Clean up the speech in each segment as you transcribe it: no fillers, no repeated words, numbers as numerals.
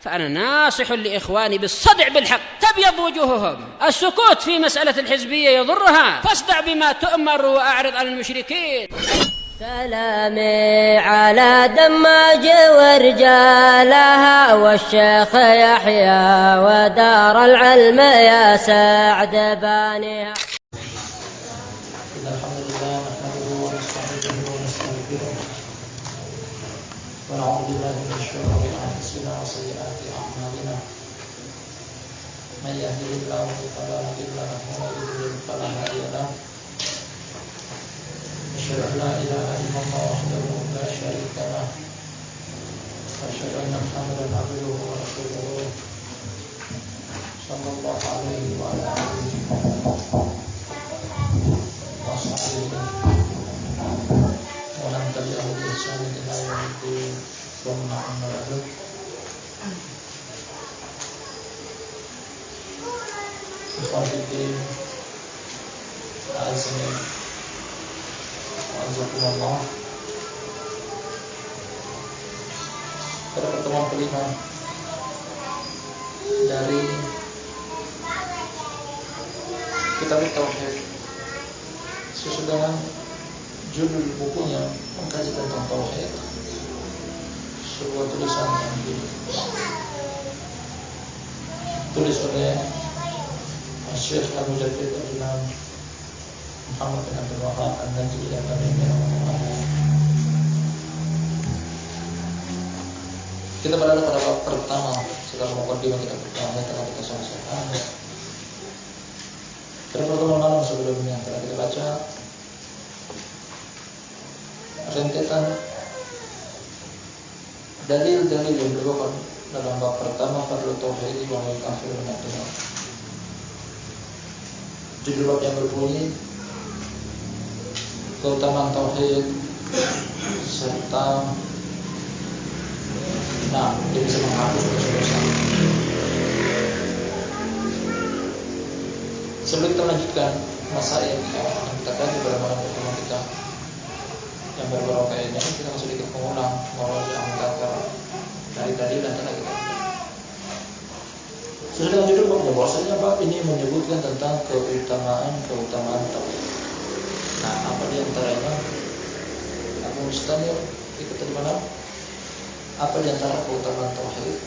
فأنا ناصح لإخواني بالصدع بالحق تبيض وجوههم. السكوت في مسألة الحزبية يضرها، فاصدع بما تؤمر وأعرض عن المشركين. سلامي على دماج ورجالها والشيخ يحيى ودار العلم يا سعد بانيها. الحمد لله نحمده ونستعينه ونستغفره ونعوذ بالله من شرور انفسنا وسيئات اعمالنا من يهده الله فلا مضل له ومن يضلل فلا هادي له أشهد أن لا إله إلا الله وحده لا شريك له وأشهد أن محمدا عبده ورسوله صلى الله عليه وعلى آله وصحبه ومن تبعه بإحسان إلى يوم الدين ثم أما بعد. Ikhwati fillah, azmi wa'azakumullah. Pada pertemuan kelima dari kitab Tauhid, sesudah judul bukunya mengkaji tentang Tauhid, sebuah tulisan yang ditulis oleh Syekh Al-Mujaddid Al-Imam Muhammad bin Abdul Wahab An-Najdi Al-Tamimi. Kita berada pada bab pertama. Setelah mukadimah kita pertama telah kita selesaikan. Pada pertemuan malam sebelumnya telah kita baca rentetan dalil-dalil yang dibawakan dalam bab pertama pada tauhid wa al-akhir min ad-dunya. Judul bab yang berbunyi keutamaan tauhid serta dia bisa menghapus dosa-dosa. Sebelum kita lanjutkan masail yang terkait pada malam pertemuan kita yang beberapa kayaknya kita sedikit mengulang walau yang mengatakan dari tadi dan telah kita sesudah judul babnya bahwasanya bab ini menyebutkan tentang keutamaan tauhid. Apa di antaranya? Abu Mustamir ikut dari mana? Apa di antara keutamaan tauhid?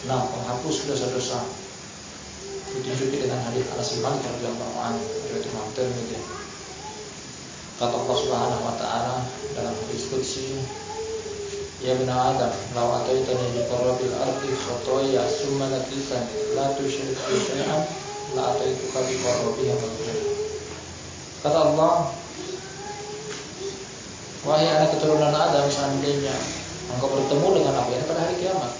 Menghapus dosa-dosa. Ditunjuki dengan hadis Anas bin Malik radhiyallahu anhu dari Imam Tirmidzi. Kata Allah Subhanahu wa taala dalam hadis qudsi, "Ya bani Adam, law ataitani bi qarabil ardi khataya summa laqitan la tusyrik bi syai'an la ataituka bi qarabiha." Kata Allah, "Wahai anak keturunan Adam, seandainya engkau bertemu dengan aku pada hari kiamat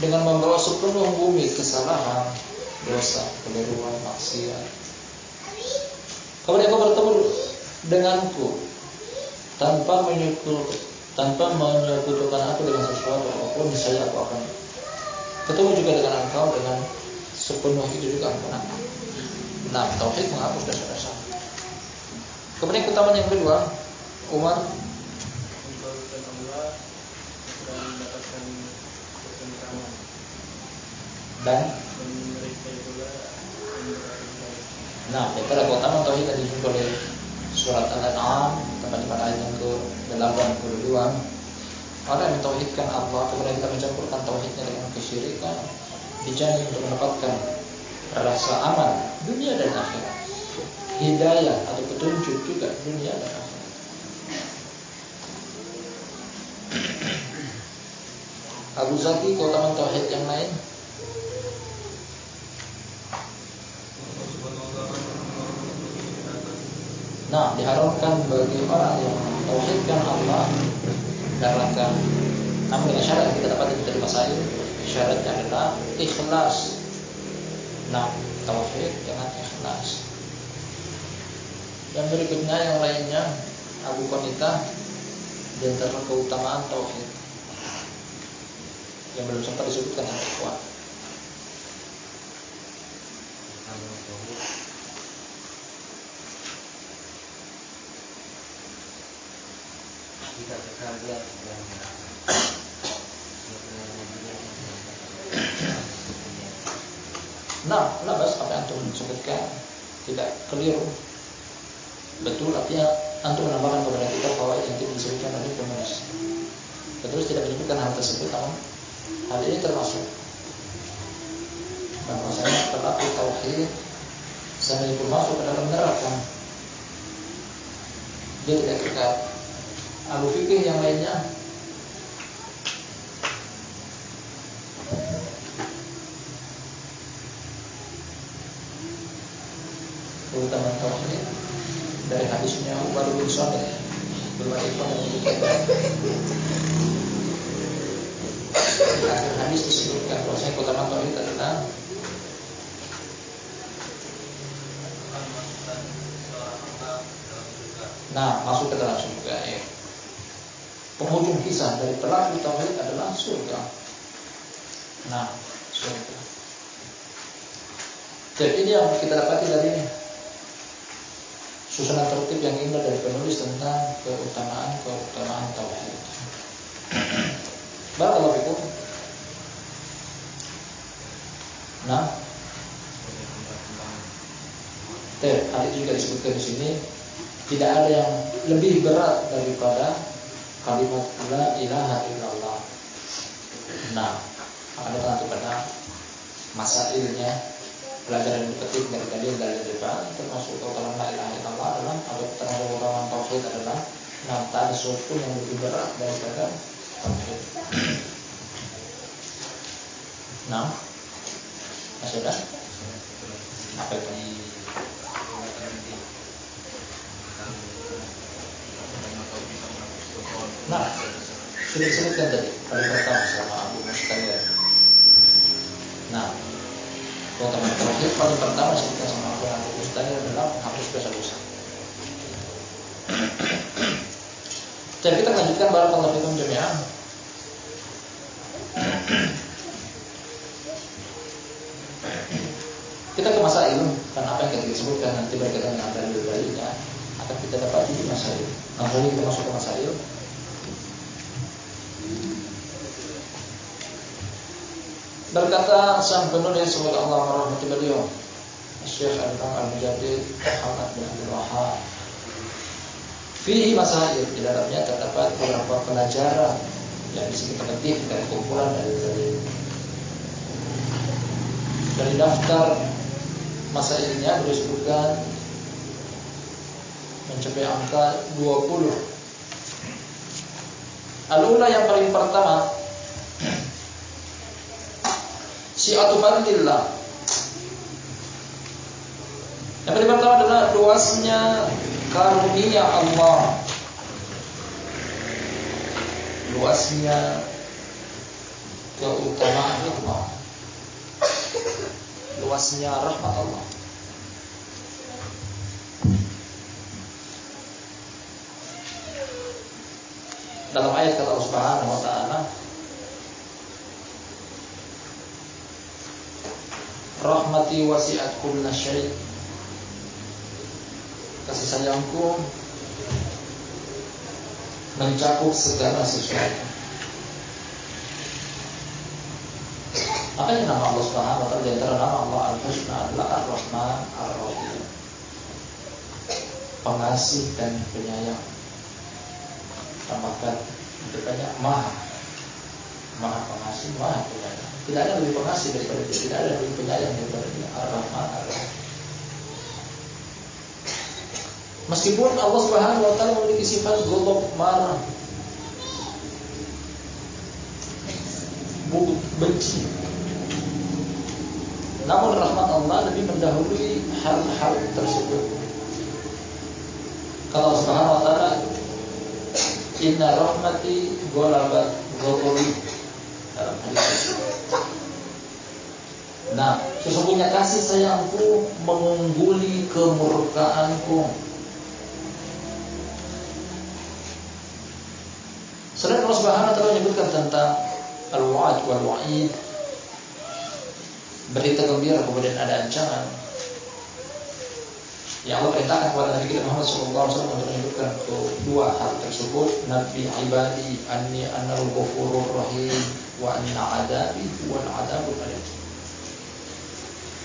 dengan membawa sepenuh bumi kesalahan, dosa, keliruan, maksiat, kemudian engkau bertemu denganku tanpa menyekutukan aku dengan sesuatu apapun, niscaya aku akan ketemu juga dengan engkau dengan sepenuh itu juga ampunan." Tauhid menghapus dosa-dosa. Kemudian keutamaan yang kedua, Umar dan itu adalah keutamaan tauhid yang disebut oleh surat Al-An'am tempat ayat yang ke-82. Orang yang mentauhidkan Allah kemudian kita mencampurkan tauhidnya dengan kesyirikan, dijamin untuk mendapatkan rasa aman dunia dan akhirat, hidayah atau petunjuk juga dunia dan akhirat. Abu Zaki keutamaan tauhid yang lain. Diharamkan bagi orang yang mentauhidkan Allah neraka. Namun dengan syarat yang kita dapat dari masail, syaratnya adalah ikhlas. Tauhid dengan ikhlas. Yang berikutnya yang lainnya Abu Qanitah di antara keutamaan tauhid yang belum sempat disebutkan yang kuat. Jika sekalian yang Nah, labas apa yang antum sebutkan tidak keliru. Betul, artinya antum menambahkan kepada kita fawaid yang tidak disebutkan oleh penulis. Terus tidak menyebutkan hal tersebut, namun hal ini termasuk bahwasanya pelaku tauhid sekalipun masuk ke dalam neraka, dia tidak kekal. Ahlu fikih yang lainnya keutamaan tauhid dari hadisnya Umar bin Samit belum ada yang menyebutkan. Di akhir hadis disebutkan bahwasanya keutamaan tauhid adalah masuk ke dalam surga. Ya. Penghujung kisah dari pelaku tauhid adalah surga. Surga. Jadi ini yang kita dapati dari susunan tertib yang indah dari penulis tentang keutamaan tauhid. Barakallahu fikum. Hal itu juga disebutkan di sini. Tidak ada yang lebih berat daripada kalimat la ilaha illallah. Akan datang nanti pada masailnya, pelajaran yang dipetik dari depan, termasuk keutamaan la ilaha illallah adalah, atau termasuk keutamaan tauhid adalah, tak ada sesuatu yang lebih berat daripada tauhid. Masih ada? Apa itu? Sudah disebutkan tadi paling pertama sama Abu Mustair. Keutamaan tauhid paling pertama disebutkan sama Abu Mustair adalah hapus dosa-dosa. Jadi kita lanjutkan barakallahu fikum jami'an. Kita ke masail, dan apa yang kita disebutkan nanti berkaitan dengan dalil-dalilnya akan kita dapat di masail. Langsung kita masuk ke masail. Berkata sang penulis semoga Allah merahmati beliau, Syekh Al-Mujaddid Muhammad bin Abdul Wahhab. Fihi masail, di dalamnya terdapat beberapa pelajaran yang bisa kita petik dari kumpulan dari daftar masailnya beliau sebutkan mencapai angka 20. Al-ula yang paling pertama, syi'atu fadlillah. Yang paling pertama adalah luasnya karunia Allah, luasnya keutamaan Allah, luasnya rahmat Allah. Dalam ayat kata Allah Subhanahu wa taala, rahmati wasi'at kulla syai'. Kasih sayangku mencakup segala sesuatu. Makanya nama Allah Subhanahu wa taala, di antara nama Allah Al-Husna adalah Ar-Rahman Ar-Rahim, pengasih dan penyayang. Tambahkan banyak maha pengasih, maha penyayang. Tidak ada lebih pengasih daripada dia, tidak ada lebih penyayang daripada dia. Ar-Rahman Ar-Rahim. Meskipun Allah Subhanahu wa taala memiliki sifat ghadab, marah, benci, namun rahmat Allah lebih mendahului hal-hal tersebut. Kalau Allah Subhanahu wa taala, inna rahmati ghalabat ghadabi, dalam hadis. Sesungguhnya kasih sayangku mengungguli kemurkaanku. Selain Allah Subhanahu wa taala menyebutkan tentang al-wa'd wal wa'id, berita gembira kemudian ada ancaman, yang Allah perintahkan kepada Nabi kita Muhammad SAW untuk menyebutkan kedua hal tersebut. Nabi ibadi anni annal ghafurur rahim wa anna adabi wal adabul alim.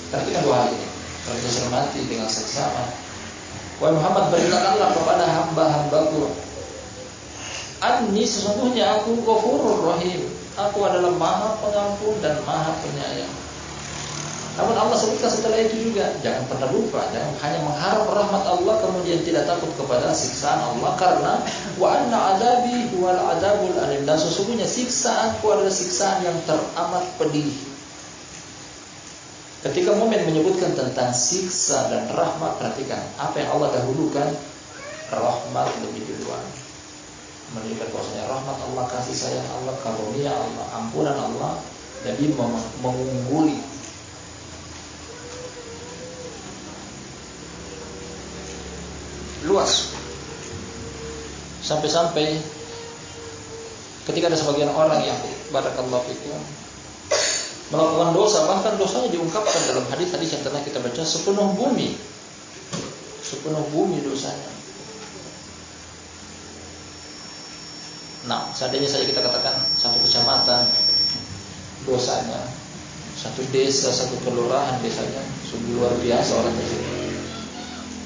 Perhatikan dua hal ini. Kalau kita cermati dengan seksama. Wahai Muhammad, beritakanlah kepada hamba-hambaku, Anni sesungguhnya aku Ghafurur Rahim. Aku adalah Maha Pengampun dan Maha Penyayang. Namun Allah sebutkan setelah itu juga, jangan pernah lupa, jangan hanya mengharap rahmat Allah kemudian tidak takut kepada siksaan Allah, karena wa anna adabi huwal adabul alim, dan sesungguhnya siksaanku adalah siksaan yang teramat pedih. Ketika Mu'min menyebutkan tentang siksa dan rahmat, perhatikan apa yang Allah dahulukan, rahmat lebih duluan. Menunjukkan bahwasanya rahmat Allah, kasih sayang Allah, karunia Allah, ampunan Allah jadi mengungguli. Luas. Sampai-sampai ketika ada sebagian orang yang barakallahu fikum melakukan dosa, bahkan dosanya diungkapkan dalam hadis-hadis yang telah kita baca, sepenuh bumi dosanya. Nah, seandainya saja kita katakan satu kecamatan dosanya, satu desa, satu kelurahan desanya sungguh luar biasa orang tersebut.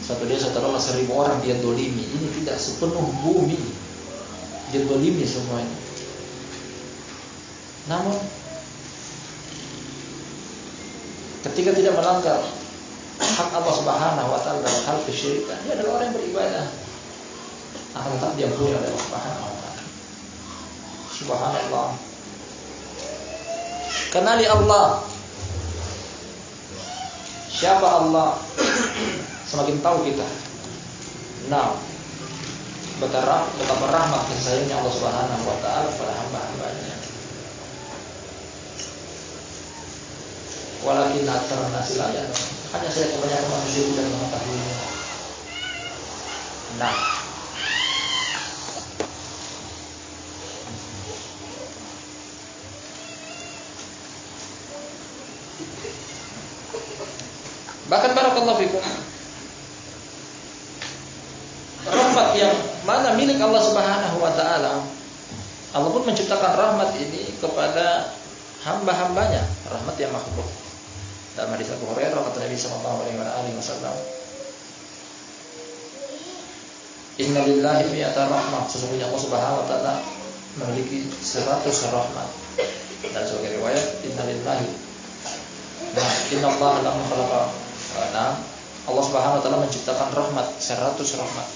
Satu desa taruhlah 1000 orang dia dolimi, ini tidak, sepenuh bumi dia dolimi semuanya. Namun ketika tidak melanggar hak Allah Subhanahu wa taala dalam hal kesyirikan, dia adalah orang yang beribadah, akan tetap diampuni oleh Allah Subhanahu wa taala. Subhanallah. Kenali Allah. Siapa Allah? Semakin tahu kita. Nah, betapa rahmat dan sayangnya Allah Subhanahu wa taala pada hamba-hambanya. Walakin aktsarun nasi la ya'lamun. Hanya saya kebanyakan manusia tidak mengetahuinya. Nah, bahkan barakallahu fikum, rahmat yang mana milik Allah Subhanahu wa taala, Allah pun menciptakan rahmat ini kepada hamba-hambanya, rahmat yang makhluk. Dalam hadis Abu Hurairah kata Nabi sallallahu alaihi wasallam, Inna lillahi mi'ata rahmat, sesungguhnya Allah Subhanahu wa taala memiliki 100 rahmat. Dan sebagai riwayat, Inna lillahi, nah, Inna Allah lam khalaqa. Nah, Allah Subhanahu wa taala menciptakan rahmat 100 rahmat.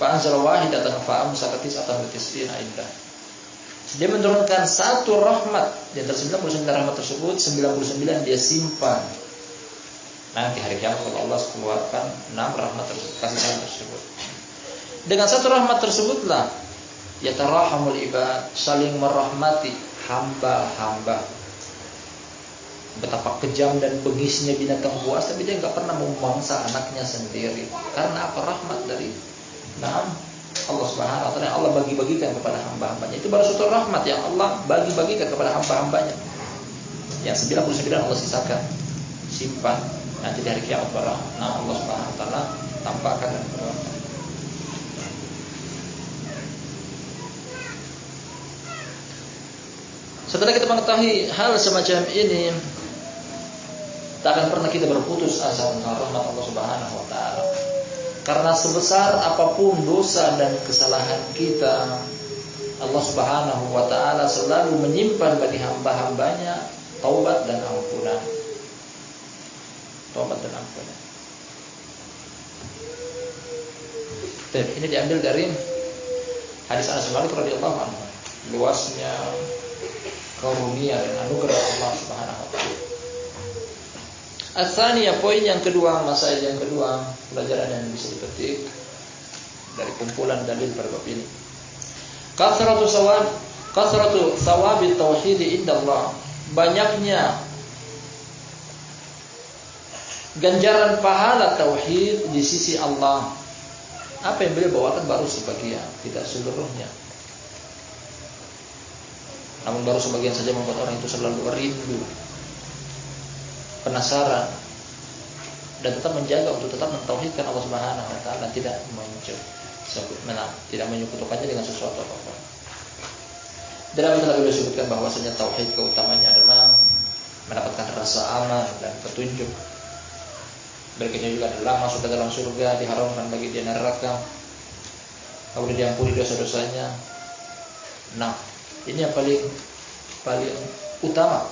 Fa anzala wahidatan fa amsaka tis'atan wa tis'ina indah. Dia menurunkan satu rahmat di antara 99 rahmat tersebut, 99 dia simpan. Nanti hari kiamat kalau Allah keluarkan 6 rahmat tersebut, kasih sayang tersebut. Dengan satu rahmat tersebutlah yatarahamul ibad, saling merahmati hamba-hamba. Betapa kejam dan bengisnya binatang buas, tapi dia enggak pernah memangsa anaknya sendiri. Karena apa? Rahmat dari Allah Subhanahu wa taala yang Allah bagi-bagikan kepada hamba-hambanya. Itu baru suatu rahmat yang Allah bagi-bagikan kepada hamba-hambanya. Yang 99 Allah sisakan, simpan. Nanti di hari kiamat baru Allah Subhanahu wa taala tampakkan dan keluarkan. Setelah kita mengetahui hal semacam ini, tak akan pernah kita berputus asa tentang rahmat Allah Subhanahu wa taala. Karena sebesar apapun dosa dan kesalahan kita, Allah Subhanahu wa taala selalu menyimpan bagi hamba-hambanya taubat dan ampunan. Taubat dan ampunan. Ini diambil dari hadis Anas bin Malik radhiyallahu anhu. Luasnya karunia dan anugerah Allah Subhanahu wa taala. As-tsaniyah, poin yang kedua, masail yang kedua, pelajaran yang bisa dipetik dari kumpulan dalil pada bab ini. Kasratu thawabi tauhid indallah. Banyaknya ganjaran pahala tauhid di sisi Allah. Apa yang beliau bawakan baru sebagian, tidak seluruhnya. Namun baru sebagian saja membuat orang itu selalu rindu, penasaran, dan tetap menjaga untuk tetap mentauhidkan Allah Subhanahu wa taala, tidak menyekutukannya dengan sesuatu apapun. Dalam kitab beliau sebutkan bahwasanya tauhid keutamanya adalah mendapatkan rasa aman dan petunjuk. Berikutnya juga adalah masuk ke dalam surga, diharamkan bagi dia neraka, kemudian diampuni dosa-dosanya. Nah, ini yang paling utama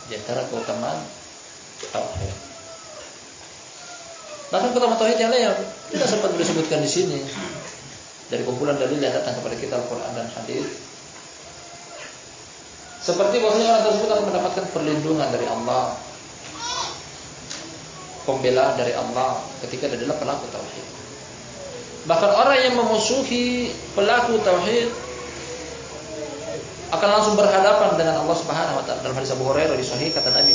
di antara keutamaan tauhid. Bahkan keutamaan tauhid yang lain tidak sempat disebutkan di sini dari kumpulan dalil yang datang kepada kita Al-Quran dan hadis. Seperti bahwasanya orang tersebut akan mendapatkan perlindungan dari Allah, pembelaan dari Allah ketika dia adalah pelaku tauhid. Bahkan orang yang memusuhi pelaku tauhid akan langsung berhadapan dengan Allah Subhanahu wa taala. Dalam hadis Abu Hurairah di sahih kata Nabi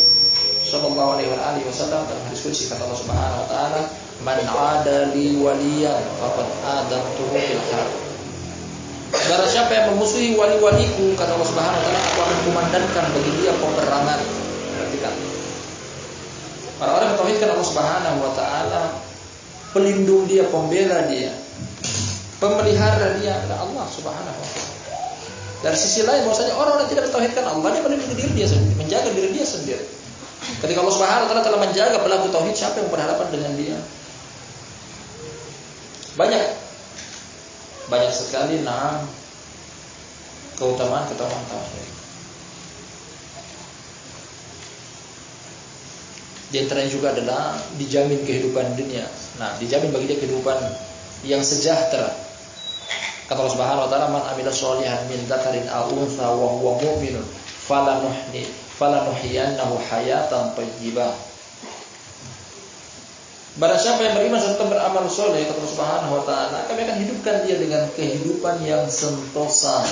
sallallahu alaihi wasallam, dalam hadis qudsi kata Allah Subhanahu wa taala, "Man 'ada li waliyan faqad adantuhu bil harb." Barang siapa yang memusuhi wali-waliku, kata Allah Subhanahu wa taala, aku akan kumandangkan bagi dia peperangan. Perhatikan. Orang-orang yang tauhidkan Allah Subhanahu wa taala, pelindung dia, pembela dia, pemelihara dia adalah Allah Subhanahu wa taala. Dari sisi lain bahwasanya orang-orang yang tidak mentauhidkan Allah, dia melindungi diri dia sendiri, menjaga diri dia sendiri. Ketika Allah Subhanahu wa taala telah menjaga pelaku tauhid, siapa yang berhadapan dengan dia? Banyak sekali keutamaan tauhid. Di antaranya juga adalah dijamin kehidupan dunia. Nah, dijamin bagi dia kehidupan yang sejahtera. Kata Allah Subhanahu wa taala, "Man 'amila sholihan min dzakarin aw untha wa huwa mu'minun falanuhyiyannahu hayatan thayyibah." Barang siapa yang beriman serta beramal soleh, kata Allah Subhanahu wa taala, kami akan hidupkan dia dengan kehidupan yang sentosa.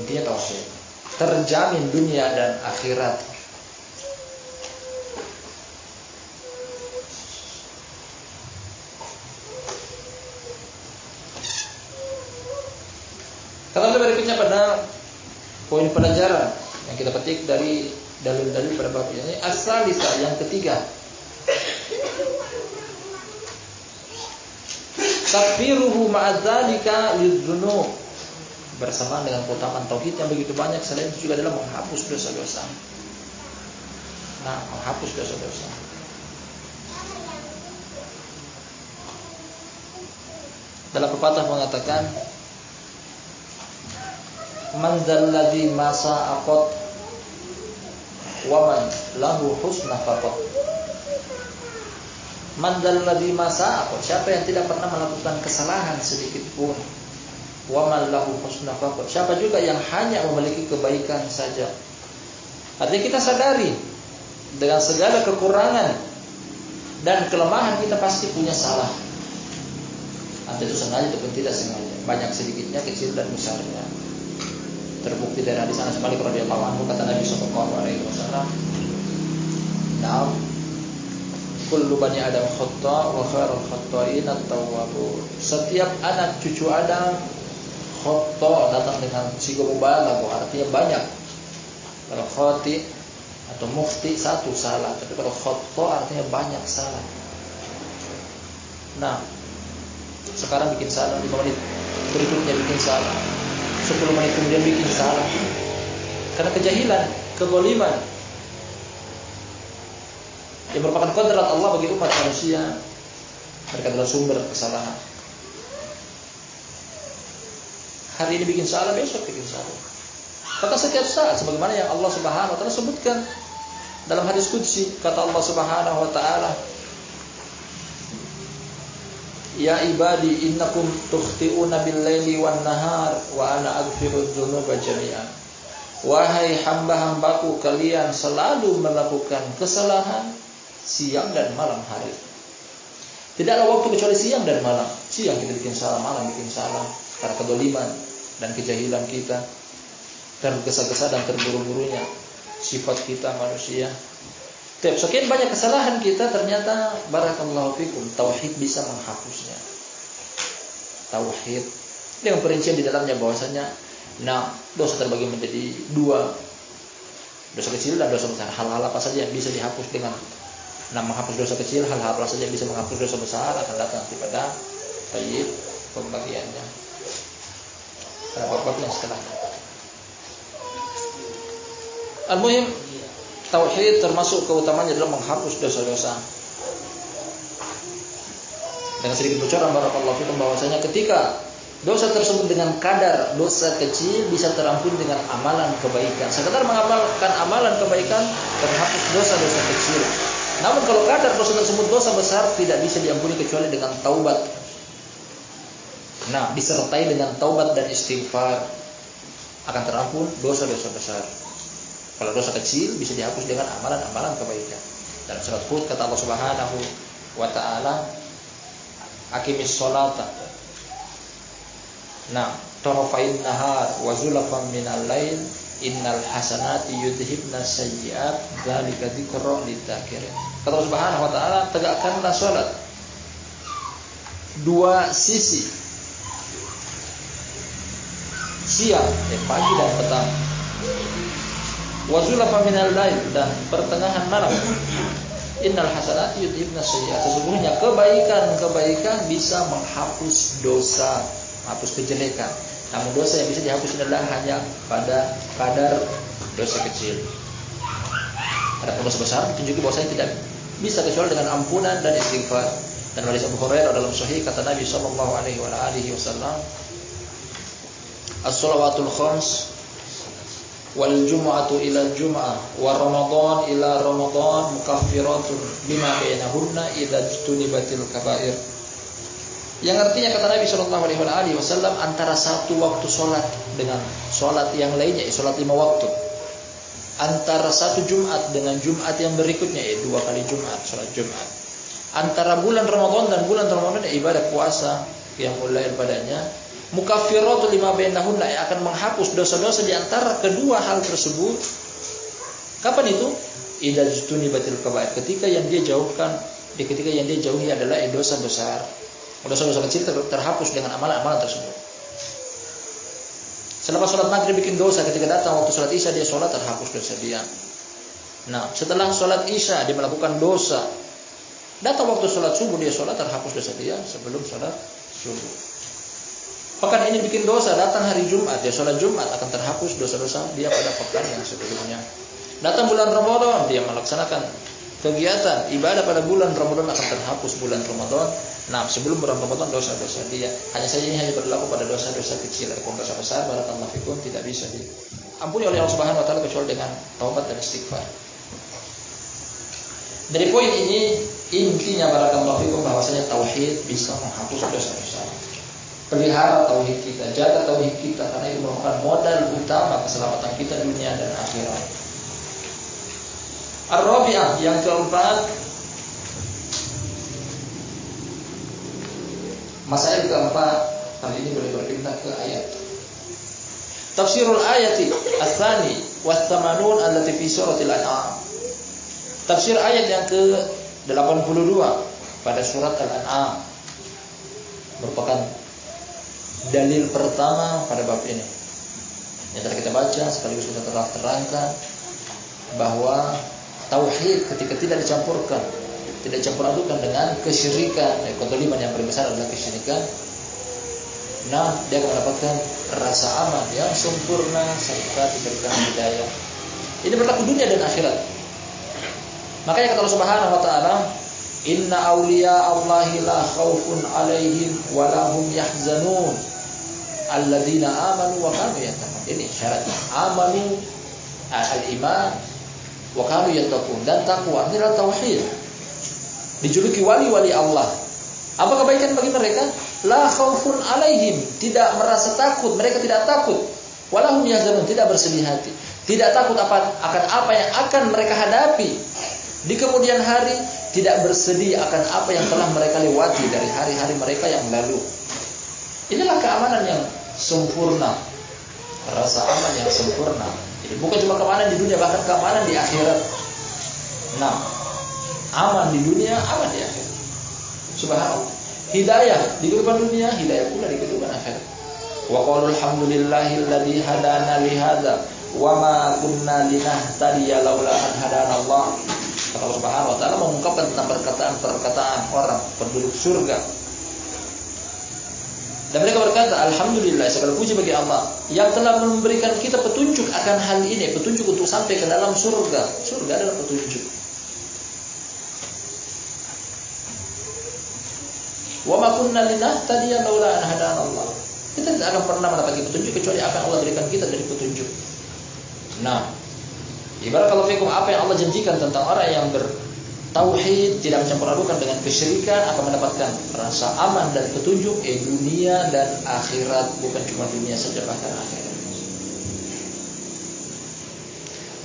Intinya tauhid. Terjamin dunia dan akhirat. Kata berikutnya pada poin pelajaran yang kita petik dari dalil-dalil pada bab ini, as-salisa, yang ketiga, takfiruhu ma'adzalika lidzunub, bersamaan dengan keutamaan tauhid yang begitu banyak, selain itu juga adalah menghapus dosa-dosa. Nah, menghapus dosa-dosa. Dalam pepatah mengatakan, man dzalladzi masa'aqat wa man lahu husna faqat. Man dzalladzi masa'aqat, siapa yang tidak pernah melakukan kesalahan sedikit pun. Wa man lahu husna faqat, siapa juga yang hanya memiliki kebaikan saja. Artinya kita sadari dengan segala kekurangan dan kelemahan kita pasti punya salah. Entah itu sengaja ataupun tidak sengaja, banyak sedikitnya, kecil dan besarnya. Terbukti dari hadis Anas bin Malik radhiyallahu anhu, kata Nabi sallallahu alaihi wasallam, "Na'am, kullu bani Adam khata' wa khairul khata'in at-tawwabun." Setiap anak cucu Adam khata', datang dengan siga mubalagh, artinya banyak. Kalau khati' atau mukhti satu salah, tapi kalau khata' artinya banyak salah. Nah, sekarang bikin salah 5 menit, berikutnya bikin salah, 10 menit kemudian bikin salah, karena kejahilan, kezaliman yang merupakan kodrat Allah bagi umat manusia. Mereka adalah sumber kesalahan. Hari ini bikin salah, besok bikin salah. Maka setiap saat, sebagaimana yang Allah Subhanahu wa taala sebutkan dalam hadis qudsi, kata Allah Subhanahu wa taala, "Ya ibadi innakum tukhti'una bil-laili wan-nahar wa ana aghfiru dzunuba jami'an." Wahai hamba-hambaku, kalian selalu melakukan kesalahan siang dan malam hari. Tidak ada waktu kecuali siang dan malam. Siang kita bikin salah, malam bikin salah, karena kedoliman dan kejahilan kita, tergesa-gesa dan terburu-burunya sifat kita manusia. Sekian banyak kesalahan kita, ternyata barakallahu fikum, tauhid bisa menghapusnya. Tauhid dengan perincian di dalamnya bahwasanya, nah, dosa terbagi menjadi 2. Dosa kecil dan dosa besar. Hal-hal apa saja yang bisa dihapus dengan menghapus dosa kecil, hal-hal apa saja yang bisa menghapus dosa besar akan datang nanti pada tayyib pembagiannya. Pada bab-bab yang setelahnya. Al-muhim, Tauhid termasuk keutamanya adalah menghapus dosa-dosa. Dengan sedikit bocoran barakallahu fikum bahwasanya ketika dosa tersebut dengan kadar dosa kecil bisa terampuni dengan amalan kebaikan. Sekedar mengamalkan amalan kebaikan terhapus dosa-dosa kecil. Namun kalau kadar dosa tersebut dosa besar tidak bisa diampuni kecuali dengan taubat. Nah, disertai dengan taubat dan istighfar akan terampun dosa-dosa besar. Kalau dosa kecil bisa dihapus dengan amalan-amalan kebaikan. Dalam surat Hud kata Allah Subhanahu wa taala, "Aqimis sholata." Nah, tarafain nahar wa zulafan minal lail innal hasanati yudhibna sayyi'at dzalika dzikra lidzakirin. Kata Allah Subhanahu wa taala, tegakkanlah salat dua sisi, siang, pagi dan petang. Wa zulafan minal lail, dan pertengahan malam. Innal hasanati yudhibna sayyi'at. Sesungguhnya kebaikan bisa menghapus dosa, hapus kejelekan. Namun dosa yang bisa dihapus adalah hanya pada kadar dosa kecil. Ada dosa besar ditunjuki bahwasanya tidak bisa kecuali dengan ampunan dan istighfar. Dan hadis Abu Hurairah dalam sahih kata Nabi sallallahu alaihi wasallam, "As-shalawatul khams wal jumu'atu ila jumu'ah wa ramadan ila ramadan mukaffiratun bima bainahunna idza tunibatil kaba'ir." Yang artinya kata Nabi sallallahu alaihi wasallam, antara satu waktu salat dengan salat yang lainnya, salat 5 waktu. Antara satu Jumat dengan Jumat yang berikutnya, 2 kali Jumat, salat Jumat. Antara bulan Ramadan dan bulan Ramadan ibadah puasa yang mulai padanya, mukaffiratun lima bainahunna, akan menghapus dosa-dosa di antara kedua hal tersebut. Kapan itu? Idza tunibatil kaba'ir, ketika yang dia jauhi adalah dosa besar. Dosa-dosa kecil terhapus dengan amalan-amalan tersebut. Selepas sholat maghrib bikin dosa, ketika datang waktu sholat isya dia sholat, terhapus dosa dia. Nah, setelah sholat isya dia melakukan dosa, datang waktu sholat subuh dia sholat, terhapus dosa dia sebelum sholat subuh. Pekan ini bikin dosa, datang hari Jumat dia sholat Jumat, akan terhapus dosa-dosa dia pada pekan yang sebelumnya. Datang bulan Ramadan dia melaksanakan kegiatan ibadah pada bulan Ramadan, akan terhapus bulan Ramadan. Nah, sebelum bulan Ramadan dosa-dosa dia. Hanya saja ini hanya berlaku pada dosa-dosa kecil. Adapun dosa besar, barakallahu fikum, tidak bisa diampuni oleh Allah Subhanahu wa taala kecuali dengan taubat dan istighfar. Dari poin ini intinya barakallahu fikum bahwasanya tauhid bisa menghapus dosa-dosa. Pelihara tauhid kita, jaga tauhid kita, karena itu merupakan modal utama keselamatan kita dunia dan akhirat. Ar-rabi'ah, yang keempat, masalah keempat, kali ini boleh berpindah ke ayat. Tafsirul ayati ats-tsani was-tsamanun allati fi suratil An'am. Tafsir ayat yang ke-82 pada surat Al-An'am merupakan dalil pertama pada bab ini. Yang telah kita baca sekaligus kita telah terangkan bahwa tauhid ketika tidak dicampurkan, tidak campur adukan dengan kesyirikan, kezaliman yang paling besar adalah kesyirikan. Nah, dia akan mendapatkan rasa aman yang sempurna serta diberikan hidayah. Ini berlaku dunia dan akhirat. Makanya kata Allah Subhanahu wa taala, "Inna awliya Allahi la khaufun 'alaihim wa la hum yahzanun alladzina amanu wa kanu yattaqun." Ini syaratnya. Amanu, al-iman, wa kanu yattaqun, dan takwa adalah tauhid. Dijuluki wali-wali Allah. Apa kebaikan bagi mereka? La khaufun 'alaihim, tidak merasa takut, mereka tidak takut. Wa la hum yahzanun, tidak bersedih hati. Tidak takut akan apa yang akan mereka hadapi di kemudian hari, tidak bersedih akan apa yang telah mereka lewati dari hari-hari mereka yang lalu. Inilah keamanan yang sempurna, rasa aman yang sempurna. Jadi bukan cuma keamanan di dunia, bahkan keamanan di akhirat. Nah, aman di dunia, aman di akhirat. Subhanallah. Hidayah di kehidupan dunia, hidayah pula di kehidupan akhirat. Wa qalu alhamdulillahilladzi hadana li hadza wa ma kunna linahtadiya laula an hadana Allah. Allah Subhanahu wa taala mengungkapkan tentang perkataan-perkataan orang penduduk surga. Dan mereka berkata, alhamdulillah, segala puji bagi Allah yang telah memberikan kita petunjuk akan hal ini, petunjuk untuk sampai ke dalam surga. Surga adalah petunjuk. Wa ma kunna linahtadiya laula an hadana Allah. Kita tidak akan pernah mendapatkan petunjuk kecuali apa yang Allah berikan kita dari petunjuk. Nah, ibarat kalau fikum apa yang Allah janjikan tentang orang yang bertauhid, tidak mencampur adukan dengan kesyirikan, akan mendapatkan rasa aman dan petunjuk dunia dan akhirat, bukan cuma dunia saja, bahkan akhirat.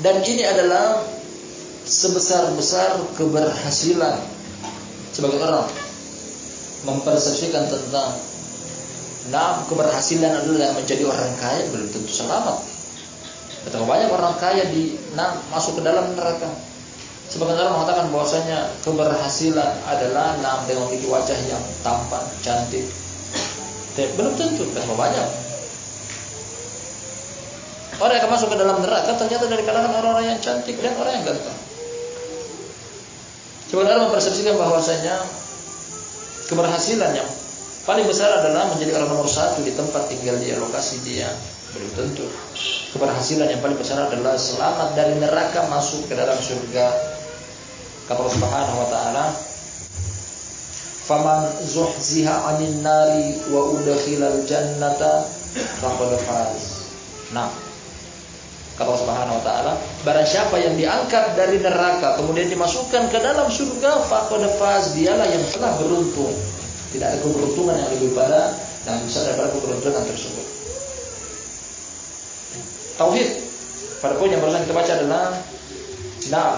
Dan ini adalah sebesar-besar keberhasilan sebagai orang mempersepsikan tentang keberhasilan adalah menjadi orang kaya. Belum tentu selamat. Betapa banyak orang kaya masuk ke dalam neraka. Sebagian orang mengatakan bahwasanya keberhasilan adalah dengan memiliki wajah yang tampan, cantik. Belum tentu, betapa banyak orang yang akan masuk ke dalam neraka ternyata dari kalangan orang-orang yang cantik dan orang yang ganteng. Sebagian orang mempersepsikan bahwasanya keberhasilan yang paling besar adalah menjadi orang nomor 1 di tempat tinggal dia, lokasi dia. Belum tentu. Keberhasilan yang paling besar adalah selamat dari neraka, masuk ke dalam surga. Kata Allah Subhanahu wa taala, "Faman zuhziha 'anil nari wa udkhilal jannata faqad faz." Nah, kata Allah Subhanahu wa taala, barang siapa yang diangkat dari neraka kemudian dimasukkan ke dalam surga, faqad faz, dialah yang telah beruntung. Tidak ada keberuntungan yang lebih pada dan besar daripada keberuntungan tersebut. Tauhid pada poin yang barusan kita baca adalah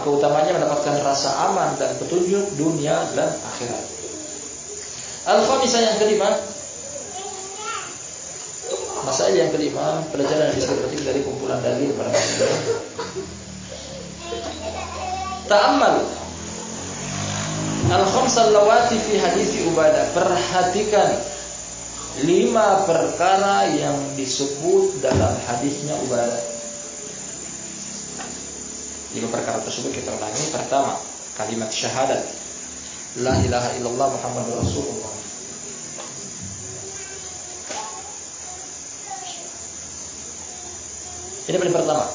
keutamanya mendapatkan rasa aman dan petunjuk dunia dan akhirat. Al-khamisah yang kelima, masalah yang kelima, pelajaran yang bisa dipetik dari kumpulan dalil pada masalah ini. Ta'ammal al-khamsal lawati fi hadithi Ubadah. Perhatikan 5 perkara yang disebut dalam hadisnya Ubadah. 5 perkara tersebut kita ulangi. Pertama, kalimat syahadat la ilaha illallah Muhammadur Rasulullah. Ini paling pertama.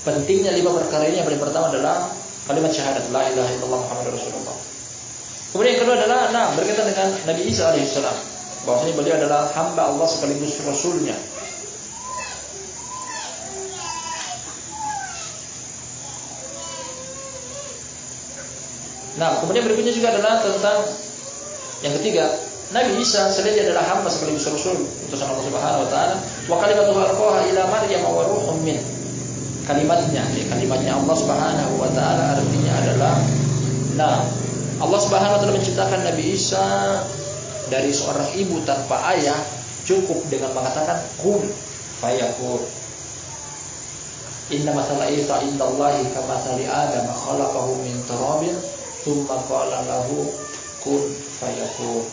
Pentingnya 5 perkara ini, yang paling pertama adalah kalimat syahadat la ilaha illallah Muhammadur Rasulullah. Kemudian yang kedua adalah berkaitan dengan Nabi Isa alaihissalam, bahwasanya beliau adalah hamba Allah sekaligus rasulnya. Kemudian berikutnya juga adalah tentang yang ketiga, Nabi Isa selain dia adalah hamba sekaligus rasul utusan Allah Subhanahu wa taala, wa kalimatuhu alqaha ila Maryam wa ruhum min. Kalimatnya Allah Subhanahu wa taala artinya adalah Allah Subhanahu wa taala menciptakan Nabi Isa dari seorang ibu tanpa ayah, cukup dengan mengatakan kun fayakun. Inna mathala Isa indallahi kamathali Adam khalaqahu min turabin tsumma qala lahu kun fayakun.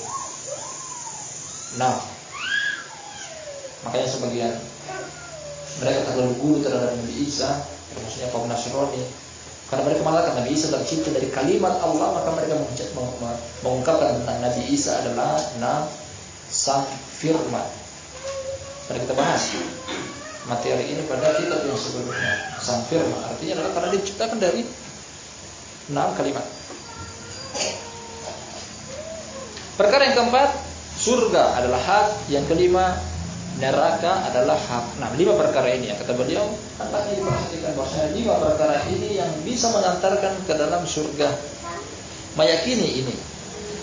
Makanya sebagian mereka terlalu guru terhadap Nabi Isa, termasuknya kaum Nasrani, karena mereka mengatakan Nabi Isa tercipta dari kalimat Allah, maka mereka mengungkapkan tentang Nabi Isa adalah sang firman. Mari kita bahas materi ini pada kitab yang sebelumnya. Sang firman artinya adalah karena diciptakan dari 6 kalimat. Perkara yang keempat, surga adalah hak. Yang kelima, neraka adalah hak. 5 perkara ini yang kata beliau hendaknya diperhatikan bahwasanya 5 perkara ini yang bisa mengantarkan ke dalam surga. Meyakini ini.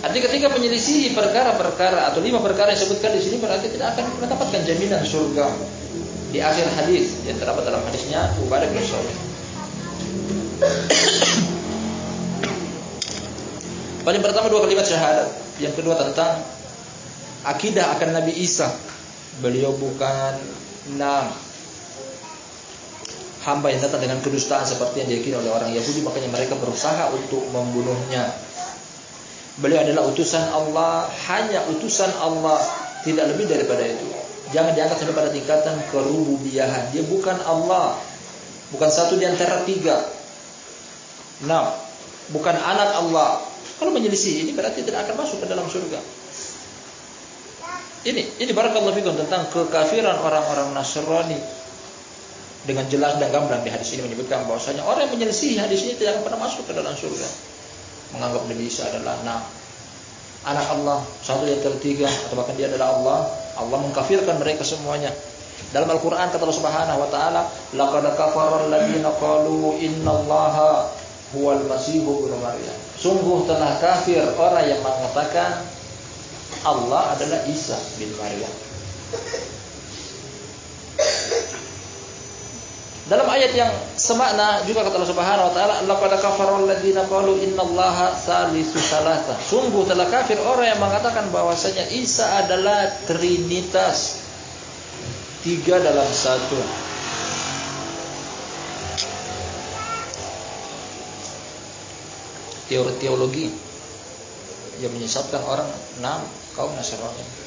Artinya ketika menyelisihi perkara-perkara atau 5 perkara yang disebutkan di sini, berarti tidak akan mendapatkan jaminan surga. Di akhir hadis yang terdapat dalam hadisnya Ubadah bin Samit. Paling pertama 2 kalimat syahadat. Yang kedua tentang akidah akan Nabi Isa. Beliau bukan hamba yang datang dengan kedustaan seperti yang diyakini oleh orang Yahudi, makanya mereka berusaha untuk membunuhnya. Beliau adalah utusan Allah, hanya utusan Allah, tidak lebih daripada itu. Jangan diangkat sampai pada tingkatan kerububiyahan. Dia bukan Allah, bukan satu di antara 3. Bukan anak Allah. Kalau menyelisih ini berarti tidak akan masuk ke dalam surga. Ini barakallahu fikum tentang kekafiran orang-orang Nasrani. Dengan jelas dan gamblang di hadis ini menyebutkan bahwasanya orang yang menyelisih hadis ini tidak akan pernah masuk ke dalam surga. Menganggap Nabi Isa adalah anak Allah, satu yang ketiga, atau bahkan dia adalah Allah. Allah mengkafirkan mereka semuanya. Dalam Al-Qur'an kata Allah Subhanahu wa taala, laqad kafara alladziina qalu innallaha huwal masiihu ibnu Maryam. Sungguh telah kafir orang yang mengatakan Allah adalah Isa bin Maryam. Dalam ayat yang semakna juga kata Allah Subhanahu wa taala, laqad kafara alladziina qalu innallaha salisu salasa. Sungguh telah kafir orang yang mengatakan bahwasanya Isa adalah trinitas, 3 dalam 1. Teologi yang menyesatkan orang kaum Nasrani.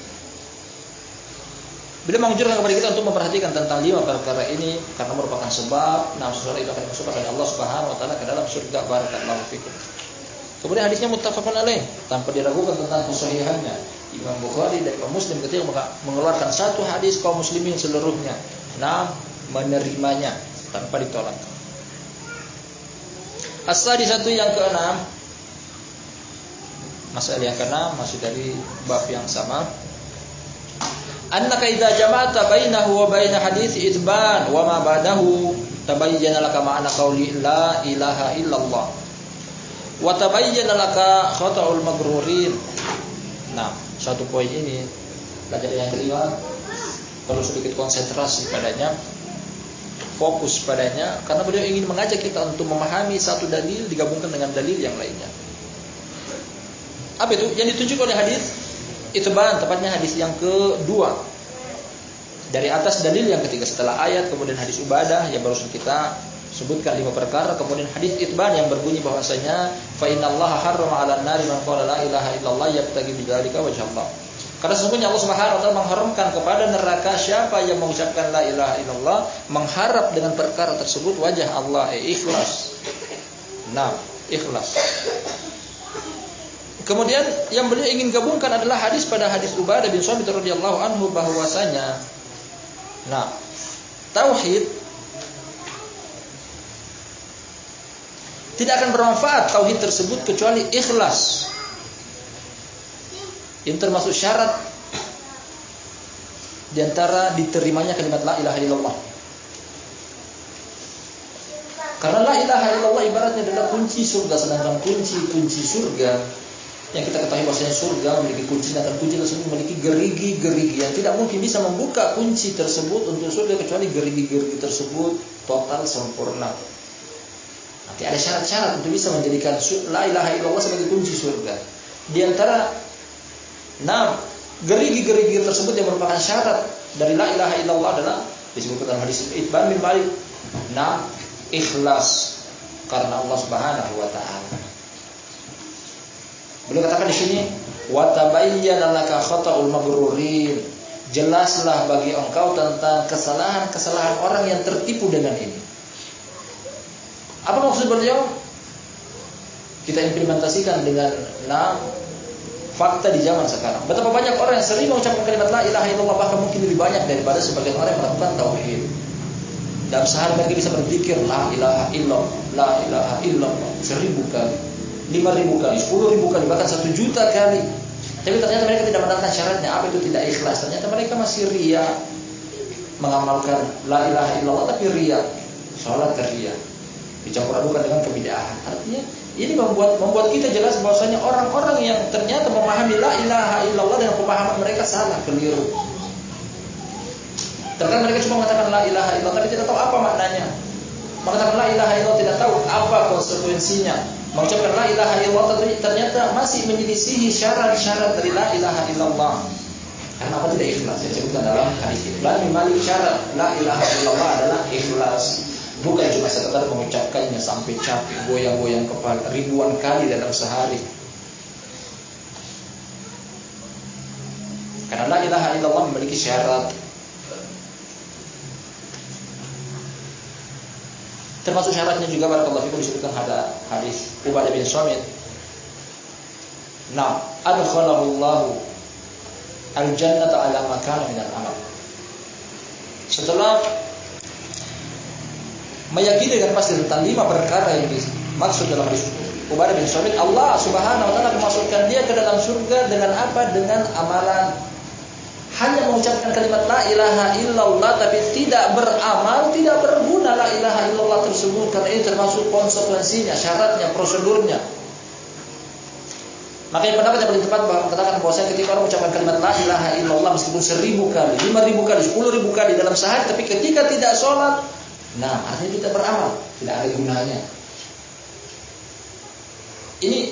Beliau menganjurkan kepada kita untuk memperhatikan tentang 5 perkara ini karena merupakan sebab seseorang itu akan dimasukkan oleh Allah Subhanahu wa taala ke dalam surga. Barakallahu fikum. Kemudian hadisnya muttafaqun alaih, tanpa diragukan tentang kesahihannya. Imam Bukhari dan Imam Muslim ketika mengeluarkan satu hadis, kaum muslimin seluruhnya menerimanya tanpa ditolak. As-sadisatu yang ke-6. Masalah yang ke-6 masih dari bab yang sama. Annaka idza jama'ta bainahu wa bain hadits itban wa ma ba'dahu tabayyana laka ma'na qauli la ilaha illallah wa tabayyana laka khata'ul maghrurin. Nah, satu poin ini pelajaran yang kelima perlu sedikit konsentrasi padanya, fokus padanya, karena beliau ingin mengajak kita untuk memahami satu dalil digabungkan dengan dalil yang lainnya. Apa itu? Yang ditunjuk oleh hadis itban, tepatnya hadis yang kedua. Dari atas dalil yang ketiga setelah ayat, kemudian hadis Ubadah yang barusan kita sebutkan 5 perkara, kemudian hadis itban yang berbunyi bahwasanya fa innallaha harrama 'alan nari man qala la ilaha illallah yabtaghi bidzalika wajhallah. Karena sesungguhnya Allah Subhanahu wa taala mengharamkan kepada neraka siapa yang mengucapkan la ilaha illallah mengharap dengan perkara tersebut wajah Allah, ikhlas. Nah, ikhlas. Kemudian yang beliau ingin gabungkan adalah hadis pada hadis Ubadah bin Samit radhiyallahu anhu bahwasanya tauhid tidak akan bermanfaat tauhid tersebut kecuali ikhlas. Ini termasuk syarat di antara diterimanya kalimat la ilaha illallah. Karena la ilaha illallah ibaratnya adalah kunci surga, sedangkan kunci surga yang kita ketahui bahwasanya surga memiliki kunci, dan kunci tersebut memiliki gerigi-gerigi yang tidak mungkin bisa membuka kunci tersebut untuk surga kecuali gerigi-gerigi tersebut total sempurna. Nanti ada syarat-syarat untuk bisa menjadikan la ilaha illallah sebagai kunci surga. Di antara gerigi-gerigi tersebut yang merupakan syarat dari la ilaha illallah adalah disebutkan dalam hadis Itban bin Malik, ikhlas karena Allah Subhanahu wa taala. Beliau katakan di sini, wa tabayyana laka khata'ul maghrurin. Jelaslah bagi engkau tentang kesalahan-kesalahan orang yang tertipu dengan ini. Apa maksud beliau? Kita implementasikan dengan fakta di zaman sekarang. Betapa banyak orang yang sering mengucapkan kalimat la ilaha illallah, bahkan mungkin lebih banyak daripada sebagian orang yang melakukan tauhid. Dalam sehari mereka bisa berzikir la ilaha illallah, la ilaha illallah 1000 kali, 5.000 kali, 10.000 kali, bahkan 1 juta kali. Tapi ternyata mereka tidak menetapkan syaratnya. Apa itu tidak ikhlas? Ternyata mereka masih riya, mengamalkan la ilaha illallah tapi riya, salat riya, dicampur adukan dengan kebid'ahan. Artinya ini membuat kita jelas bahwasanya orang-orang yang ternyata memahami la ilaha illallah dengan pemahaman mereka salah, keliru. Terkadang mereka cuma mengatakan la ilaha illallah tapi tidak tahu apa maknanya. Mengatakan la ilaha illallah tidak tahu apa konsekuensinya. Mengucapkan la ilaha illallah ternyata masih menyelisihi syarat-syarat dari la ilaha illallah. Karena apa? Tidak ikhlas. Yang disebutkan dalam hadis Ibn Malik, syarat la ilaha illallah adalah ikhlas. Bukan cuma sekedar mengucapkannya sampai capek, goyang-goyang kepala ribuan kali dalam sehari. Karena la ilaha illallah memiliki syarat. Termasuk syaratnya juga barakallahu fikum disebutkan ada hadis Ubadah bin Samit. Adkhalahu al-jannata ala ma kana min al-amal. Setelah meyakini dengan pasti tentang 5 perkara yang dimaksud dalam hadis Ubadah bin Samit, Allah Subhanahu wa taala memasukkan dia ke dalam surga dengan apa? Dengan amalan. Hanya mengucapkan kalimat la ilaha illallah tapi tidak beramal, tidak berguna la ilaha illallah tersebut, karena ini termasuk konsekuensinya, syaratnya, prosedurnya. Makanya pendapat yang paling tepat mengatakan bahwa ketika orang mengucapkan kalimat la ilaha illallah meskipun 1000 kali, 5000 kali, 10.000 kali dalam sehari, tapi ketika tidak sholat, nah artinya tidak beramal, tidak ada gunanya. Ini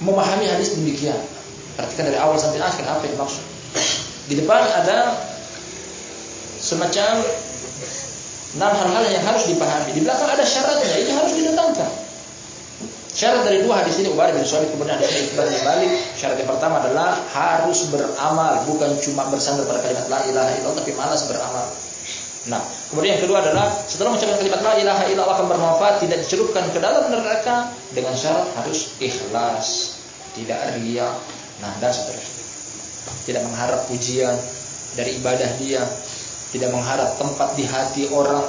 memahami hadis demikian. Perhatikan dari awal sampai akhir apa yang maksud. Di depan ada semacam 6 hal-hal yang harus dipahami. Di belakang ada syaratnya, ini harus didatangkan. Syarat dari 2 hadis ini Ubadah bin Samit, kemudian hadis ini Ibnu Malik. Syarat yang pertama adalah harus beramal, bukan cuma bersandar pada kalimat la ilaha illallah tapi malas beramal. Nah, kemudian yang kedua adalah setelah mengucapkan kalimat la ilaha illallah akan bermanfaat, tidak dicelupkan ke dalam neraka, dengan syarat harus ikhlas, tidak riya, nah dan seterusnya. Tidak mengharap pujian dari ibadah dia, tidak mengharap tempat di hati orang,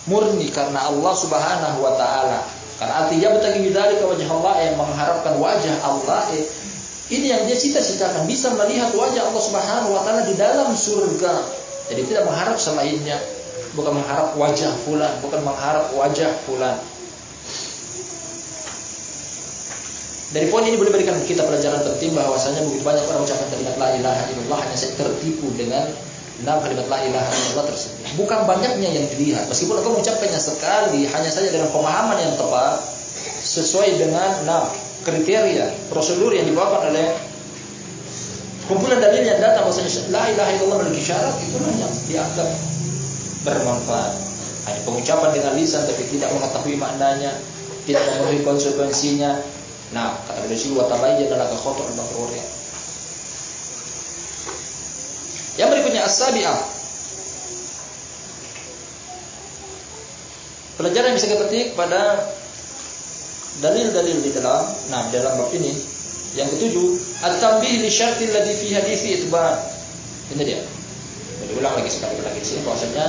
murni karena Allah Subhanahu wa taala. Karena artinya bertagi bidzalika wajh Allah, yang mengharapkan wajah Allah, ini yang dia cita-citakan, bisa melihat wajah Allah Subhanahu wa taala di dalam surga. Jadi tidak mengharap selainnya, bukan mengharap wajah fulan, bukan mengharap wajah fulan. Dari poin ini boleh berikan kita pelajaran penting bahwasanya begitu banyak orang mengucapkan kalimat la ilaha illallah hanya saya tertipu dengan 6 kalimat la ilaha illallah tersebut. Bukan banyaknya yang dilihat, meskipun engkau mengucapkannya sekali, hanya saja dengan pemahaman yang tepat sesuai dengan kriteria, prosedur yang dibawakan oleh kumpulan dalil yang datang bahwasanya la ilaha illallah memiliki syarat, itulah yang dianggap bermanfaat. Hanya pengucapan dengan lisan tapi tidak mengetahui maknanya, tidak memenuhi konsekuensinya. Nah, kata beliau sini wa tabayyana laka khatar al-maghrur. Yang berikutnya as-sabi'ah. Pelajaran yang bisa kita petik pada dalil-dalil di dalam bab ini. Yang ketujuh, at-tanbih li syartil ladzi fi hadithi itban. Ini dia. Diulang lagi sekali lagi sini bahwasanya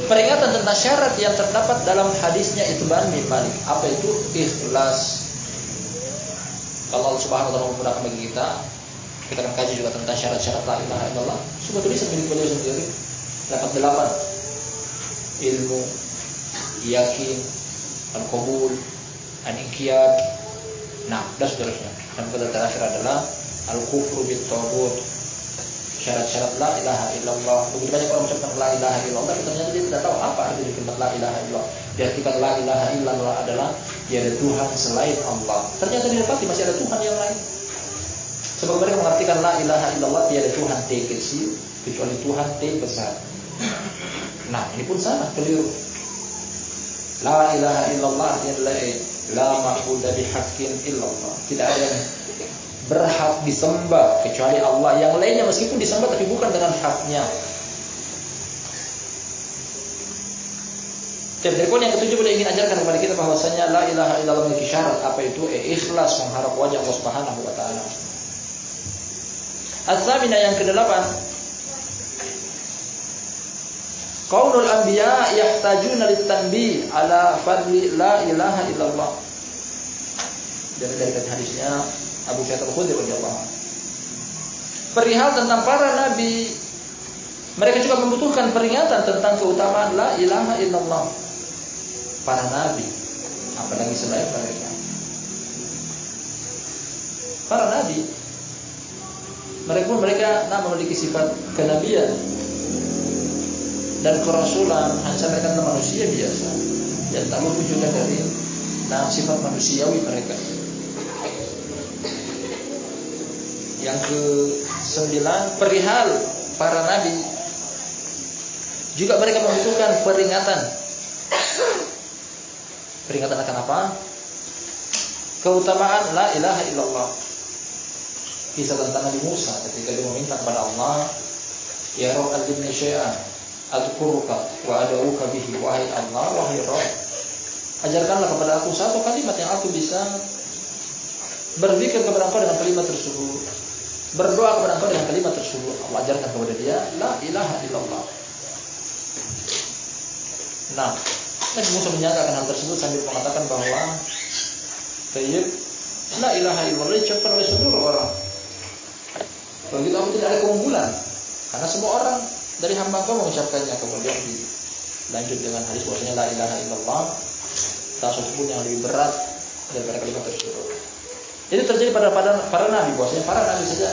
peringatan tentang syarat yang terdapat dalam hadisnya Itban bin Malik. Apa itu? Ikhlas. Kalau Allah Subhanahu wa taala memudahkan bagi kita akan kaji juga tentang syarat-syarat la ilaha illallah. Sudah tulisan milik beliau sendiri. Dapat 8. Ilmu, yakin, al-qabul, al-inqiyad. Nah, dan seterusnya. Dan pada terakhir adalah al-kufru bit-taghut. Syarat-syarat la ilaha illallah. Begitu banyak orang mengucapkan la ilaha illallah tapi ternyata dia tidak tahu apa arti dari kalimat la ilaha illallah. Diartikan la ilaha illallah adalah tiada Tuhan selain Allah. Ternyata didapati masih ada Tuhan yang lain. Sebab mereka mengartikan la ilaha illallah tiada Tuhan T kecil kecuali Tuhan T besar. Nah, ini pun sama, keliru. La ilaha illallah adalah la ma'budu bihaqqin illallah. Tidak ada yang berhak disembah kecuali Allah. Yang lainnya meskipun disembah tapi bukan dengan haknya. Dan dari poin yang ketujuh boleh ingin ajarkan kepada kita bahwasanya la ilaha illallah memiliki syarat. Apa itu? Ikhlas, mengharap wajah Allah Subhanahu wa taala. Az-zamina yang ke-8. Qaulul anbiya yahtajuna litanbih ala fadli la ilaha illallah. Dari hadisnya Abu Sa'id Al-Khudri radhiyallahu anhu. Perihal tentang para nabi, mereka juga membutuhkan peringatan tentang keutamaan la ilaha illallah. Para nabi, apalagi selain mereka. Para nabi, mereka memiliki sifat kenabian dan kerasulan, hanya mereka adalah manusia biasa yang tak wujudkan dari sifat manusiawi mereka. Yang ke-9, perihal para nabi juga mereka membutuhkan peringatan. Peringatan akan apa? Keutamaan la ilaha illallah. Kisah tentang Nabi Musa ketika dia meminta kepada Allah, ya Rabb alimni syai'an adkuruka wa ad'uka bihi, wahai Allah, wahai Rabb, ajarkanlah kepada aku satu kalimat yang aku bisa berzikir kepada Engkau dengan kalimat tersebut. berdoa kepada engkau dengan kalimat tersebut. Allah ajarkan kepada dia la ilaha illallah. Nah, Nabi Musa menyangkakan hal tersebut sambil mengatakan bahwa tayyib la ilaha illallah diucapkan oleh seluruh orang. Begitu aku tidak ada keunggulan karena semua orang dari hamba engkau mengucapkannya. Kemudian dilanjut dengan hadis bahwasanya la ilaha illallah tak satu pun yang lebih berat daripada kalimat tersebut. Ini terjadi pada para nabi, bahwasanya para nabi saja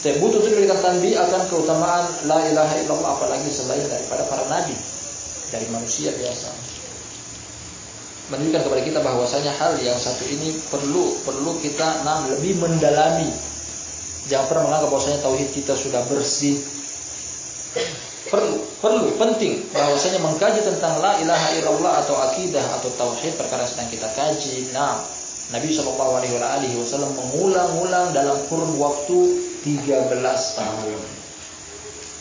saya butuh untuk diberikan tanbih akan keutamaan la ilaha illallah, apalagi selain daripada para nabi dari manusia biasa. Menunjukkan kepada kita bahwasanya hal yang satu ini perlu kita lebih mendalami. Jangan pernah menganggap bahwasanya tauhid kita sudah bersih. Perlu penting bahwasanya mengkaji tentang la ilaha illallah atau akidah atau tauhid, perkara sedang kita kaji. Nabi SAW mengulang-ulang dalam kurun waktu 13 tahun.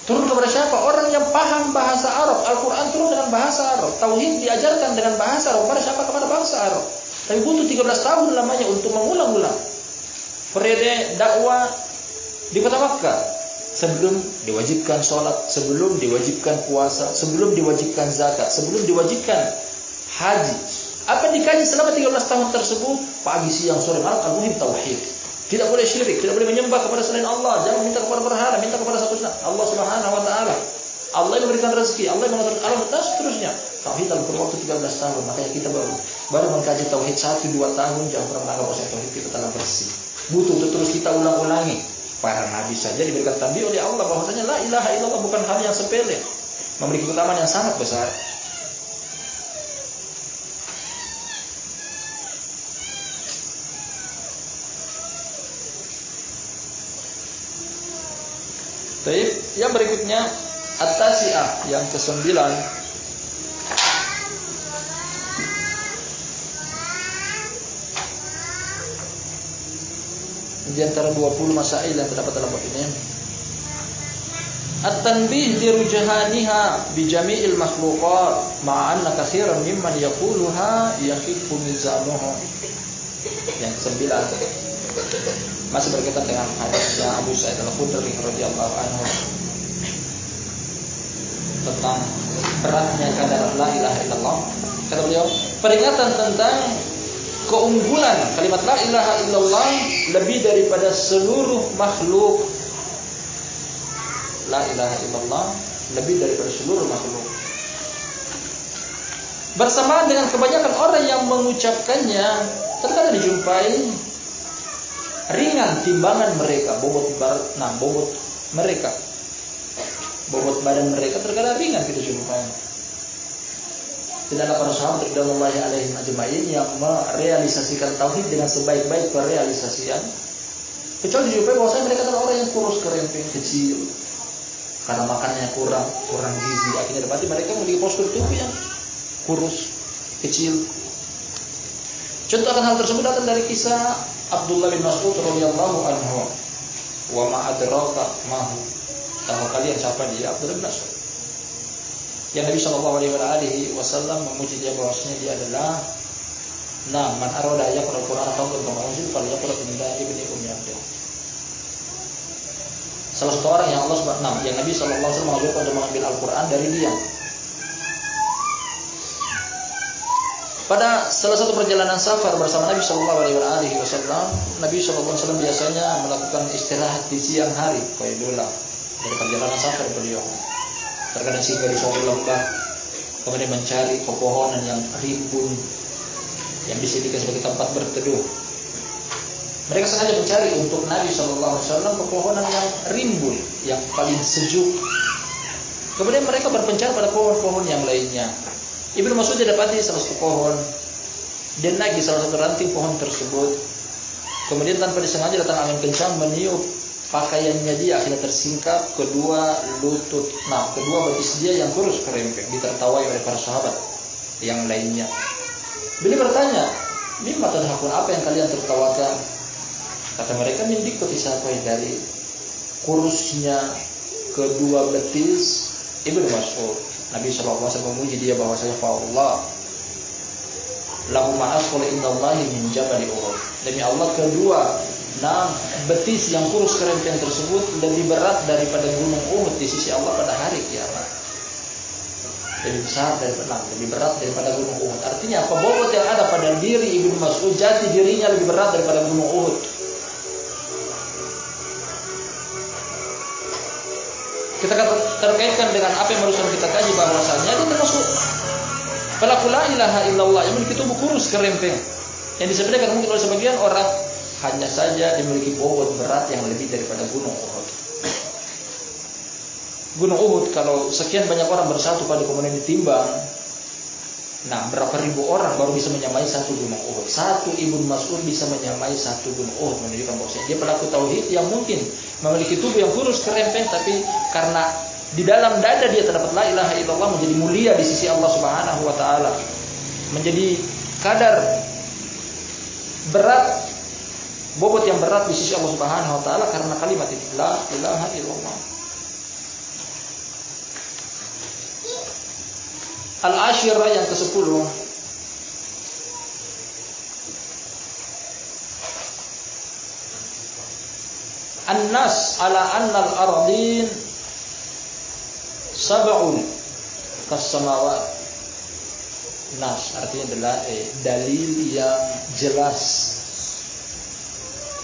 Turun kepada siapa? Orang yang paham bahasa Arab. Al-Quran turun dengan bahasa Arab. Tauhid diajarkan dengan bahasa Arab. Kepada siapa? Kepada bangsa Arab. Tapi butuh 13 tahun lamanya untuk mengulang-ulang. Periode dakwah di kota Makkah, sebelum diwajibkan sholat, sebelum diwajibkan puasa, sebelum diwajibkan zakat, sebelum diwajibkan haji. Apa dikaji selama 13 tahun tersebut? Pagi, siang, sore, malam, al-muhim tauhid. Tidak boleh syirik, tidak boleh menyembah kepada selain Allah, jangan minta kepada berhala, minta kepada satu Allah Subhanahu wa taala. Allah yang memberikan rezeki, Allah yang mengatur alam dan seterusnya. Tauhid dalam kurun waktu 13 tahun, makanya kita baru mengkaji tauhid 1-2 tahun, jangan pernah menganggap bahwa tauhid kita telah bersih. Butuh untuk terus kita ulang-ulangi. Para nabi saja diberikan tanbih oleh Allah bahwasanya la ilaha illallah bukan hal yang sepele, memiliki keutamaan yang sangat besar. Baik, yang berikutnya at-tasi'ah, yang ke-9. Di antara 20 masail yang terdapat dalam bab ini, at-tanbih li rujahaniha bi jami'il makhluqat ma'a anna katsiran mimman yaquluha yaqifu mizanuhu. Yang ke-9 masih berkaitan dengan hadisnya Abu Sa'id Al-Khudri radhiyallahu anhu tentang beratnya kadar la ilaha illallah. Kata beliau, peringatan tentang keunggulan kalimat la ilaha illallah lebih daripada seluruh makhluk. La ilaha illallah lebih daripada seluruh makhluk. Bersamaan dengan kebanyakan orang yang mengucapkannya, terkadang dijumpai ringan timbangan mereka, bobot badan mereka terkadang ringan kita jumpai. Tidaklah para sahabat radhiyallahu alaihim ajma'in yang merealisasikan tauhid dengan sebaik-baik perealisasian, kecuali dijumpai bahwasanya mereka adalah orang yang kurus, kerempeng, kecil, karena makannya kurang gizi. Akhirnya berarti mereka memiliki postur tubuh yang kurus, kecil. Contoh akan hal tersebut datang dari kisah Abdullah bin Mas'ud radhiyallahu anhu. Wa ma adraka mahu. Tahu kalian siapa dia? Abdullah bin Mas'ud. Yang Nabi sallallahu alaihi wasallam memuji dia bahwasanya dia adalah man arada yaqra al-Qur'an faqad tamamul fal yaqra min ibni ummi Abdul. Salah satu orang yang Allah Subhanahu yang Nabi sallallahu alaihi wasallam mengajarkan untuk mengambil Al-Qur'an dari dia. Pada salah satu perjalanan safar bersama Nabi sallallahu alaihi wasallam, Nabi sallallahu alaihi wasallam biasanya melakukan istirahat di siang hari, qaidullah, dari perjalanan safar beliau. Terkadang singgah di suatu lembah, kemudian mencari pepohonan yang rimbun yang bisa dijadikan sebagai tempat berteduh. Mereka sengaja mencari untuk Nabi sallallahu alaihi wasallam pepohonan yang rimbun, yang paling sejuk. Kemudian mereka berpencar pada pohon-pohon yang lainnya. Ibnu Mas'ud didapati salah satu pohon dan naik di salah satu ranting pohon tersebut. Kemudian tanpa disengaja datang angin kencang meniup pakaiannya dia, akhirnya tersingkap kedua betis dia yang kurus kerempeng, ditertawai oleh para sahabat yang lainnya. Beliau bertanya, "Mimma tadhakun, apa yang kalian tertawakan?" Kata mereka, "Min dikoti sapai, dari kurusnya kedua betis Ibnu Mas'ud." Nabi sallallahu alaihi wasallam memuji dia bahwasanya Allah lahu ma'asqal indallahi min jabal Uhud. Demi Allah kedua betis yang kurus kerempeng tersebut lebih berat daripada gunung Uhud di sisi Allah pada hari kiamat. Lebih besar daripada, lebih berat daripada gunung Uhud. Artinya apa? Bobot yang ada pada diri Ibnu Mas'ud, jati dirinya lebih berat daripada gunung Uhud. Kita terkaitkan dengan apa yang barusan kita kaji, bahwasanya dia termasuk pelaku la ilaha illallah yang memiliki tubuh kurus kerempeng. Yang disebutkan mungkin oleh sebagian orang hanya saja dimiliki bobot berat yang lebih daripada gunung Uhud. Gunung Uhud kalau sekian banyak orang bersatu pada kemudian ditimbang, nah berapa ribu orang baru bisa menyamai satu gunung Uhud. Satu Ibnu Mas'ud bisa menyamai satu gunung Uhud, menunjukkan bahwa dia pelaku tauhid yang mungkin memiliki tubuh yang kurus kerempeng, tapi karena di dalam dada dia terdapat la ilaha illallah, menjadi mulia di sisi Allah Subhanahu wa taala, menjadi kadar berat, bobot yang berat di sisi Allah Subhanahu wa taala karena kalimat la ilaha illallah. Al-Ashirah yang ke-10, An-nas ala anna al-ardin sab'un kas-samawat. Nas artinya adalah dalil yang jelas,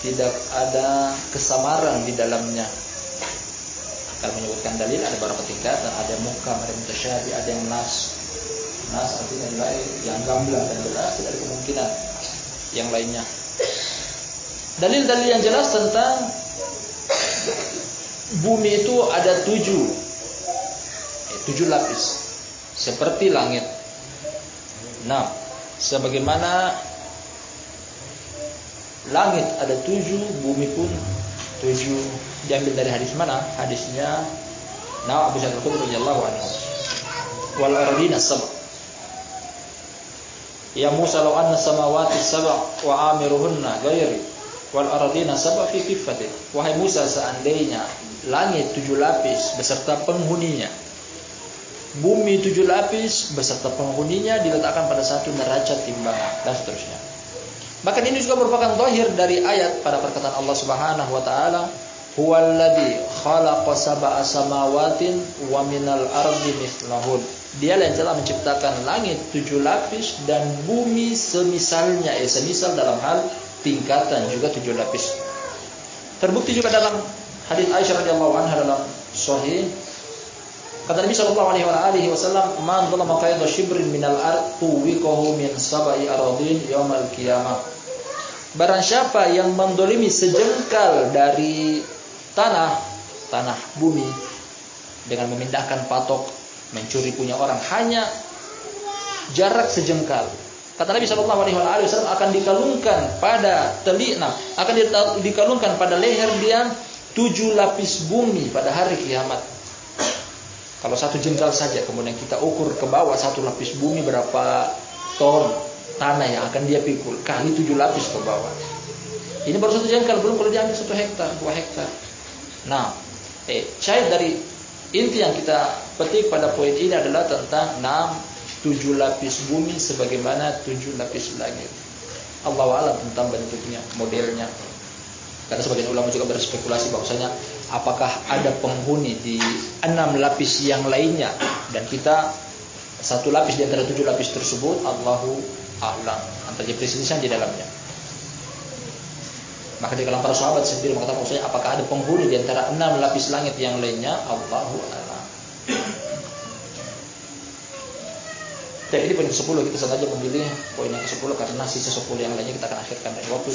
tidak ada kesamaran di dalamnya. Kalau menyebutkan dalil ada beberapa tingkatan, ada muhkam, ada mutasyabih, ada yang nas. Nas artinya adalah yang gamblang dan jelas, tidak ada kemungkinan yang lainnya. Dalil-dalil yang jelas tentang bumi itu ada 7 lapis seperti langit. Nah, sebagaimana langit ada 7, bumi pun 7. Diambil dari hadis mana? Hadisnya Abu Sa'id Al-Khudri radhiyallahu anhu. Wal ardina sab'. Ya Musa law anna samawati sab' wa amiruhunna ghairi wal ardina sab' fi kiffati. Wahai Musa, seandainya langit 7 lapis beserta penghuninya, bumi 7 lapis beserta penghuninya diletakkan pada satu neraca timbangan, dan seterusnya. Bahkan ini juga merupakan zahir dari ayat pada perkataan Allah Subhanahu wa taala, huwallazi khalaqa sab'a samawatin wa minal ardi mithlahun. Dialah yang telah menciptakan langit 7 lapis dan bumi semisalnya, semisal dalam hal tingkatan juga 7 lapis. Terbukti juga dalam hadis Aisyah radhiyallahu anha dalam sahih, kata Nabi sallallahu alaihi wasallam, "Man dhalama qayda shibrin minal ard tuwiqahu min sab'i aradin yaumal qiyamah." Barang siapa yang mendolimi sejengkal dari tanah bumi dengan memindahkan patok, mencuri punya orang hanya jarak sejengkal, kata Nabi sallallahu alaihi wasallam, akan dikalungkan pada telinga, akan dikalungkan pada leher dia 7 lapis bumi pada hari kiamat. Kalau satu jengkal saja kemudian kita ukur ke bawah satu lapis bumi, berapa ton tanah yang akan dia pikul, kali 7 lapis ke bawah. Ini baru satu jengkal, belum kalau diambil 1 hektar, 2 hektar. Nah, syahid dari inti yang kita petik pada poin ini adalah tentang 7 lapis bumi sebagaimana 7 lapis langit. Allahu a'lam tentang bentuknya, modelnya. Karena sebagian ulama juga berspekulasi bahwasanya apakah ada penghuni di 6 lapis yang lainnya, dan kita 1 lapis di antara 7 lapis tersebut, Allahu a'lam. Antara perselisihan di dalamnya. Maka di kalangan para sahabat sendiri mengatakan bahwasanya apakah ada penghuni di antara 6 lapis langit yang lainnya, Allahu a'lam. Dan ini poin ke-10, kita sengaja memilih poin yang ke-10 karena sisa 10 yang lainnya kita akan akhirkan dari waktu.